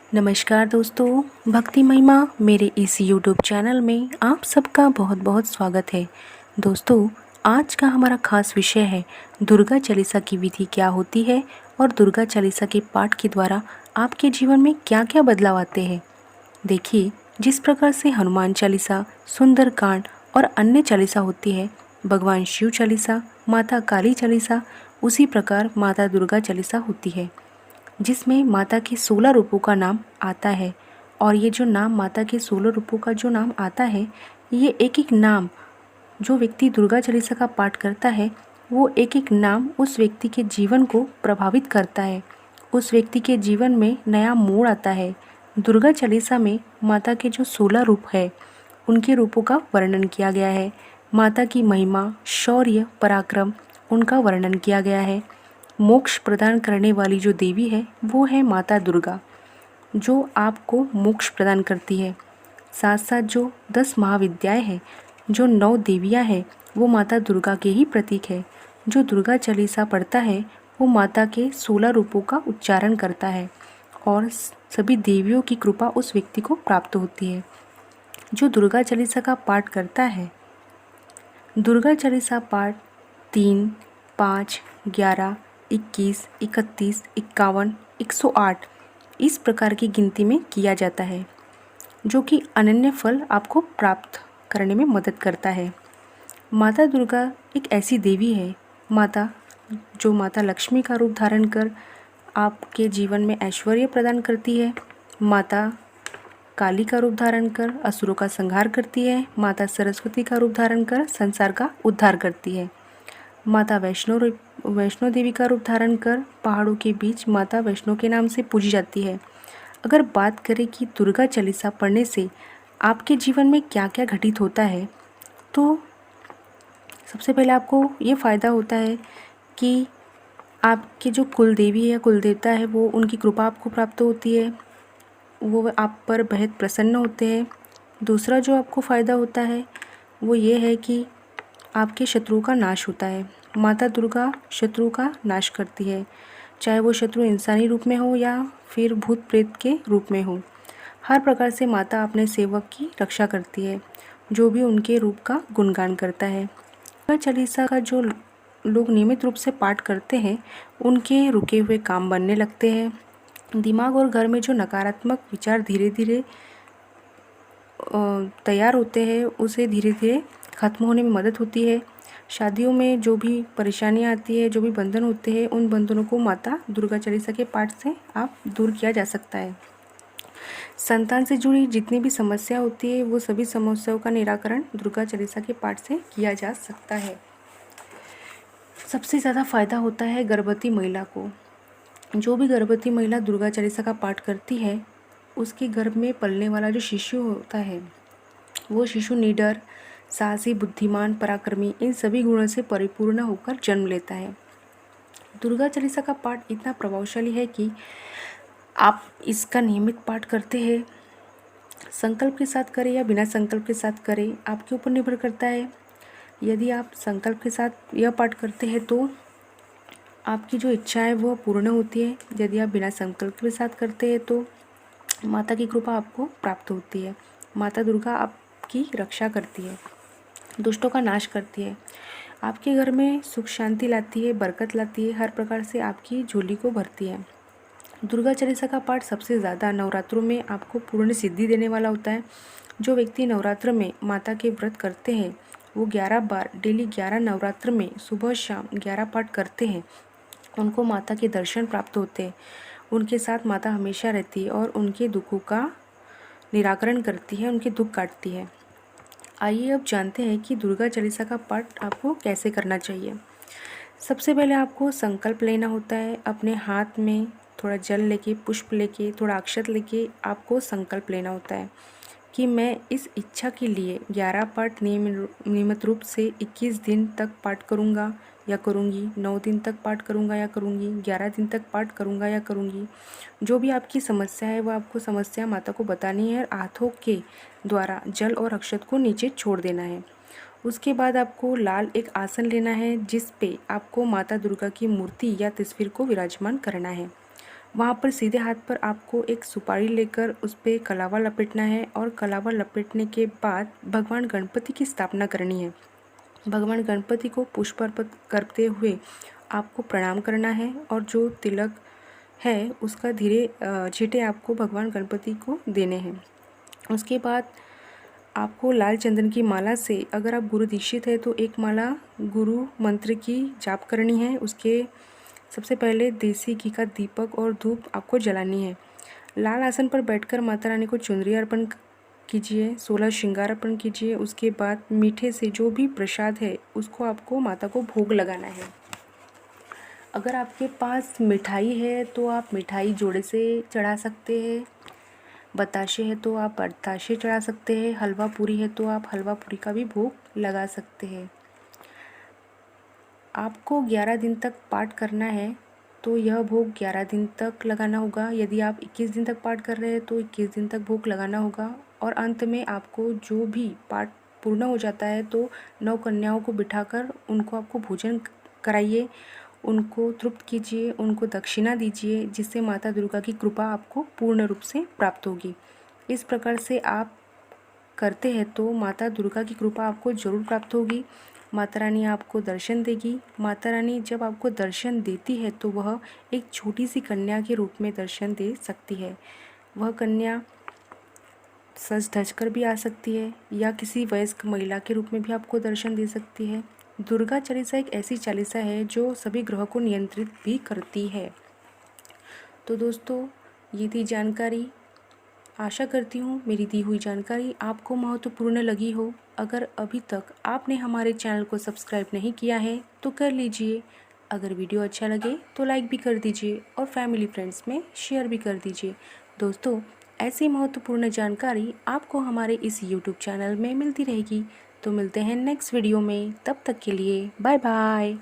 नमस्कार दोस्तों, भक्ति महिमा मेरे इस YouTube चैनल में आप सबका बहुत बहुत स्वागत है। दोस्तों, आज का हमारा खास विषय है दुर्गा चालीसा की विधि क्या होती है और दुर्गा चालीसा के पाठ के द्वारा आपके जीवन में क्या क्या बदलाव आते हैं। देखिए, जिस प्रकार से हनुमान चालीसा, सुंदरकांड और अन्य चालीसा होती है, भगवान शिव चालीसा, माता काली चालीसा, उसी प्रकार माता दुर्गा चालीसा होती है, जिसमें माता के 16 रूपों का नाम आता है। और ये जो नाम माता के 16 रूपों का जो नाम आता है, ये एक एक नाम जो व्यक्ति दुर्गा चालीसा का पाठ करता है, वो एक एक नाम उस व्यक्ति के जीवन को प्रभावित करता है। उस व्यक्ति के जीवन में नया मोड़ आता है। दुर्गा चालीसा में माता के जो 16 रूप है, उनके रूपों का वर्णन किया गया है। माता की महिमा, शौर्य, पराक्रम, उनका वर्णन किया गया है। मोक्ष प्रदान करने वाली जो देवी है वो है माता दुर्गा, जो आपको मोक्ष प्रदान करती है। साथ साथ जो 10 महाविद्याएं हैं, जो 9 देवियां हैं, वो माता दुर्गा के ही प्रतीक है। जो दुर्गा चालीसा पढ़ता है वो माता के 16 रूपों का उच्चारण करता है और सभी देवियों की कृपा उस व्यक्ति को प्राप्त होती है। जो दुर्गा चालीसा का पाठ करता है, दुर्गा चालीसा पाठ 3, 5, 11, 21, 31, 51, 108 इस प्रकार की गिनती में किया जाता है, जो कि अनन्य फल आपको प्राप्त करने में मदद करता है। माता दुर्गा एक ऐसी देवी है, माता जो माता लक्ष्मी का रूप धारण कर आपके जीवन में ऐश्वर्य प्रदान करती है। माता काली का रूप धारण कर असुरों का संहार करती है। माता सरस्वती का रूप धारण कर संसार का उद्धार करती है। माता वैष्णो देवी का रूप धारण कर पहाड़ों के बीच माता वैष्णो के नाम से पूजी जाती है। अगर बात करें कि दुर्गा चालीसा पढ़ने से आपके जीवन में क्या क्या घटित होता है, तो सबसे पहले आपको ये फ़ायदा होता है कि आपके जो कुल देवी है या कुल देवता है, वो उनकी कृपा आपको प्राप्त होती है, वो आप पर बेहद प्रसन्न होते हैं। दूसरा जो आपको फ़ायदा होता है वो ये है कि आपके शत्रुओं का नाश होता है। माता दुर्गा शत्रु का नाश करती है, चाहे वो शत्रु इंसानी रूप में हो या फिर भूत प्रेत के रूप में हो। हर प्रकार से माता अपने सेवक की रक्षा करती है, जो भी उनके रूप का गुणगान करता है। दुर्गा चालीसा का जो लोग नियमित रूप से पाठ करते हैं, उनके रुके हुए काम बनने लगते हैं। दिमाग और घर में जो नकारात्मक विचार धीरे धीरे तैयार होते हैं, उसे धीरे धीरे ख़त्म होने में मदद होती है। शादियों में जो भी परेशानियां आती है, जो भी बंधन होते हैं, उन बंधनों को माता दुर्गा चालीसा के पाठ से आप दूर किया जा सकता है। संतान से जुड़ी जितनी भी समस्या होती है, वो सभी समस्याओं का निराकरण दुर्गा चालीसा के पाठ से किया जा सकता है। सबसे ज़्यादा फायदा होता है गर्भवती महिला को। जो भी गर्भवती महिला दुर्गा चालीसा का पाठ करती है, उसके गर्भ में पलने वाला जो शिशु होता है, वो शिशु निडर, साहसी, बुद्धिमान, पराक्रमी, इन सभी गुणों से परिपूर्ण होकर जन्म लेता है। दुर्गा चालीसा का पाठ इतना प्रभावशाली है कि आप इसका नियमित पाठ करते हैं, संकल्प के साथ करें या बिना संकल्प के साथ करें, आपके ऊपर निर्भर करता है। यदि आप संकल्प के साथ यह पाठ करते हैं तो आपकी जो इच्छा है वो पूर्ण होती है। यदि आप बिना संकल्प के साथ करते हैं तो माता की कृपा आपको प्राप्त होती है। माता दुर्गा आपकी रक्षा करती है, दुष्टों का नाश करती है, आपके घर में सुख शांति लाती है, बरकत लाती है, हर प्रकार से आपकी झोली को भरती है। दुर्गा चालीसा का पाठ सबसे ज़्यादा नवरात्रों में आपको पूर्ण सिद्धि देने वाला होता है। जो व्यक्ति नवरात्र में माता के व्रत करते हैं, वो 11 बार डेली 11 नवरात्र में सुबह शाम 11 पाठ करते हैं, उनको माता के दर्शन प्राप्त होते हैं। उनके साथ माता हमेशा रहती है और उनके दुखों का निराकरण करती है, उनके दुख काटती है। आइए अब जानते हैं कि दुर्गा चालीसा का पाठ आपको कैसे करना चाहिए। सबसे पहले आपको संकल्प लेना होता है। अपने हाथ में थोड़ा जल लेके, पुष्प लेके, थोड़ा अक्षत लेके आपको संकल्प लेना होता है कि मैं इस इच्छा के लिए 11 पाठ नियमित रूप से 21 दिन तक पाठ करूँगा या करूँगी, 9 दिन तक पाठ करूँगा या करूँगी, 11 दिन तक पाठ करूँगा या करूँगी। जो भी आपकी समस्या है वो आपको समस्या माता को बतानी है और हाथों के द्वारा जल और अक्षत को नीचे छोड़ देना है। उसके बाद आपको लाल एक आसन लेना है, जिस पे आपको माता दुर्गा की मूर्ति या तस्वीर को विराजमान करना है। वहाँ पर सीधे हाथ पर आपको एक सुपारी लेकर उस पे कलावा लपेटना है और कलावा लपेटने के बाद भगवान गणपति की स्थापना करनी है। भगवान गणपति को पुष्प अर्पित करते हुए आपको प्रणाम करना है और जो तिलक है उसका धीरे छींटे आपको भगवान गणपति को देने हैं। उसके बाद आपको लाल चंदन की माला से, अगर आप गुरु दीक्षित है तो एक माला गुरु मंत्र की जाप करनी है। उसके सबसे पहले देसी घी का दीपक और धूप आपको जलानी है। लाल आसन पर बैठकर माता रानी को चुनरी अर्पण कीजिए, 16 श्रृंगार अर्पण कीजिए। उसके बाद मीठे से जो भी प्रसाद है उसको आपको माता को भोग लगाना है। अगर आपके पास मिठाई है तो आप मिठाई जोड़े से चढ़ा सकते हैं, बताशे है तो आप बताशे चढ़ा सकते हैं, हलवा पूरी है तो आप हलवा पूरी का भी भोग लगा सकते हैं। आपको 11 दिन तक पाठ करना है तो यह भोग 11 दिन तक लगाना होगा। यदि आप 21 दिन तक पाठ कर रहे हैं तो 21 दिन तक भोग लगाना होगा। और अंत में आपको जो भी पाठ पूर्ण हो जाता है तो 9 कन्याओं को बिठाकर उनको आपको भोजन कराइए, उनको तृप्त कीजिए, उनको दक्षिणा दीजिए, जिससे माता दुर्गा की कृपा आपको पूर्ण रूप से प्राप्त होगी। इस प्रकार से आप करते हैं तो माता दुर्गा की कृपा आपको जरूर प्राप्त होगी। माता रानी आपको दर्शन देगी। माता रानी जब आपको दर्शन देती है तो वह एक छोटी सी कन्या के रूप में दर्शन दे सकती है। वह कन्या सज धज कर भी आ सकती है या किसी वयस्क महिला के रूप में भी आपको दर्शन दे सकती है। दुर्गा चालीसा एक ऐसी चालीसा है जो सभी ग्रहों को नियंत्रित भी करती है। तो दोस्तों, ये थी जानकारी। आशा करती हूँ मेरी दी हुई जानकारी आपको महत्वपूर्ण लगी हो। अगर अभी तक आपने हमारे चैनल को सब्सक्राइब नहीं किया है तो कर लीजिए। अगर वीडियो अच्छा लगे तो लाइक भी कर दीजिए और फैमिली फ्रेंड्स में शेयर भी कर दीजिए। दोस्तों, ऐसी महत्वपूर्ण जानकारी आपको हमारे इस यूट्यूब चैनल में मिलती रहेगी। तो मिलते हैं नेक्स्ट वीडियो में, तब तक के लिए बाय बाय।